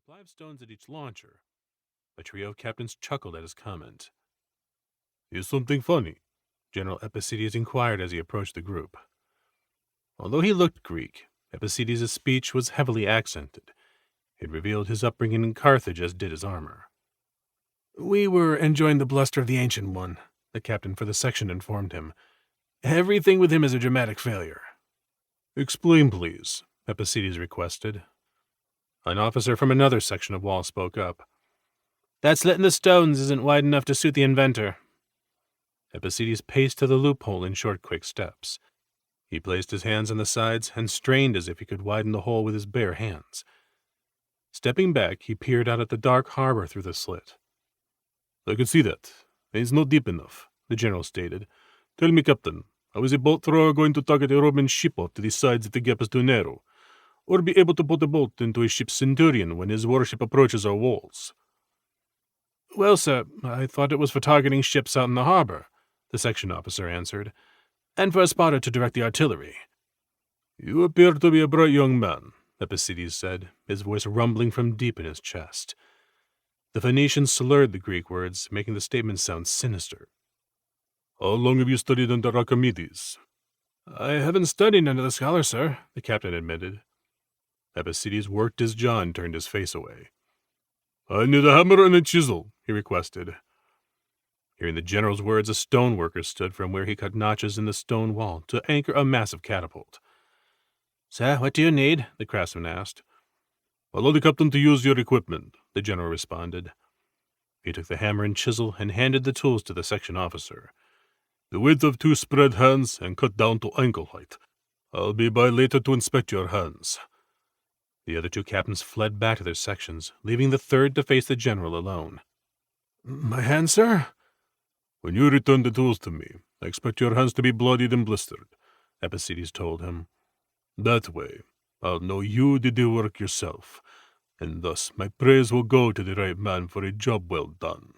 supply of stones at each launcher. The trio of captains chuckled at his comment. "Is something funny?" General Epicides inquired as he approached the group. Although he looked Greek, Epicides' speech was heavily accented. It revealed his upbringing in Carthage as did his armor. "We were enjoying the bluster of the Ancient One," the captain for the section informed him. "Everything with him is a dramatic failure." "Explain, please," Epicides requested. An officer from another section of wall spoke up. "That slit in the stones isn't wide enough to suit the inventor." Epicides paced to the loophole in short, quick steps. He placed his hands on the sides and strained as if he could widen the hole with his bare hands. Stepping back, he peered out at the dark harbor through the slit. "I can see that. It's not deep enough," the general stated. "Tell me, Captain, how is a boat thrower going to target a Roman ship off to the sides if the gap is too narrow, or be able to put a bolt into a ship's centurion when his warship approaches our walls?" "Well, sir, I thought it was for targeting ships out in the harbor," the section officer answered, "and for a spotter to direct the artillery." "You appear to be a bright young man," Epicides said, his voice rumbling from deep in his chest. The Phoenician slurred the Greek words, making the statement sound sinister. "How long have you studied under Archimedes?" "I haven't studied under the scholar, sir," the captain admitted. Epicides worked his jaw and turned his face away. "I need a hammer and a chisel," he requested. Hearing the general's words, a stone worker stood from where he cut notches in the stone wall to anchor a massive catapult. "Sir, what do you need?" the craftsman asked. "Allow the captain to use your equipment," the general responded. He took the hammer and chisel and handed the tools to the section officer. "The width of 2 spread hands and cut down to ankle height. I'll be by later to inspect your hands." The other 2 captains fled back to their sections, leaving the third to face the general alone. "My hands, sir?" "When you return the tools to me, I expect your hands to be bloodied and blistered," Epicides told him. "That way, I'll know you did the work yourself, and thus my praise will go to the right man for a job well done."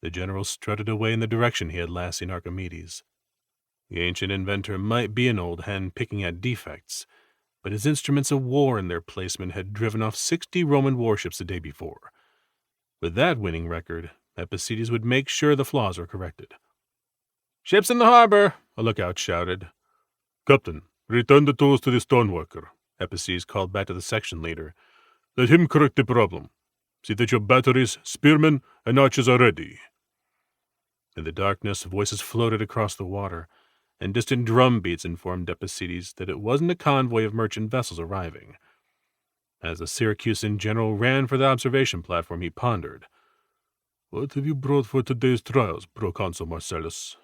The general strutted away in the direction he had last seen Archimedes. The ancient inventor might be an old hen picking at defects, but his instruments of war and their placement had driven off 60 Roman warships the day before. With that winning record, Epicides would make sure the flaws were corrected. "Ships in the harbor!" a lookout shouted. "Captain, return the tools to the stoneworker," Epicides called back to the section leader. "Let him correct the problem. See that your batteries, spearmen, and archers are ready." In the darkness, voices floated across the water, and distant drum beats informed Epicides that it wasn't a convoy of merchant vessels arriving. As the Syracusan general ran for the observation platform, he pondered. "What have you brought for today's trials, Proconsul Marcellus?"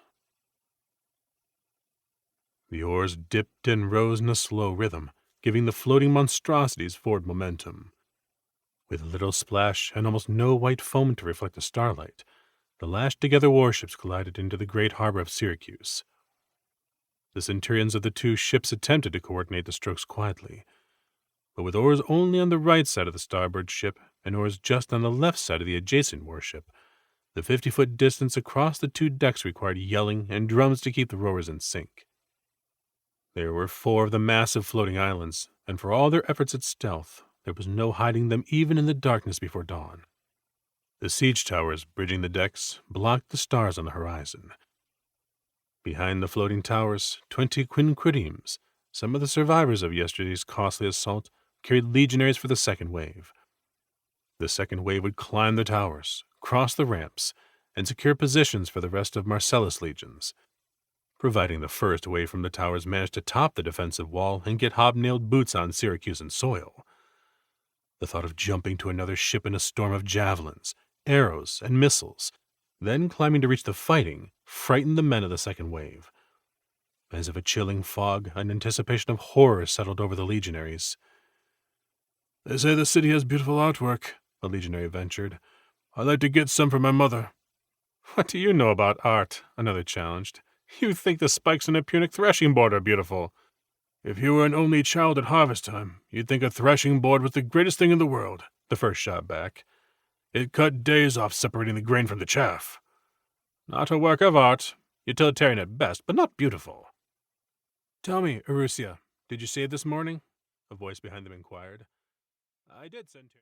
The oars dipped and rose in a slow rhythm, giving the floating monstrosities forward momentum. With little splash and almost no white foam to reflect the starlight, the lashed-together warships collided into the great harbor of Syracuse. The centurions of the 2 ships attempted to coordinate the strokes quietly, but with oars only on the right side of the starboard ship and oars just on the left side of the adjacent warship, the 50-foot distance across the 2 decks required yelling and drums to keep the rowers in sync. There were 4 of the massive floating islands, and for all their efforts at stealth, there was no hiding them even in the darkness before dawn. The siege towers bridging the decks blocked the stars on the horizon. Behind the floating towers, 20 quinqueremes, some of the survivors of yesterday's costly assault, carried legionaries for the second wave. The second wave would climb the towers, cross the ramps, and secure positions for the rest of Marcellus' legions, providing the first wave from the towers managed to top the defensive wall and get hobnailed boots on Syracusan soil. The thought of jumping to another ship in a storm of javelins, arrows, and missiles, then climbing to reach the fighting, frightened the men of the second wave. As if a chilling fog, an anticipation of horror settled over the legionaries. "They say the city has beautiful artwork," a legionary ventured. "I'd like to get some for my mother." "What do you know about art?" another challenged. "You think the spikes on a Punic threshing board are beautiful." "If you were an only child at harvest time, you'd think a threshing board was the greatest thing in the world," the first shot back. "It cut days off separating the grain from the chaff." "Not a work of art. Utilitarian at best, but not beautiful." "Tell me, Erusia, did you save this morning?" a voice behind them inquired. "I did, Centurion."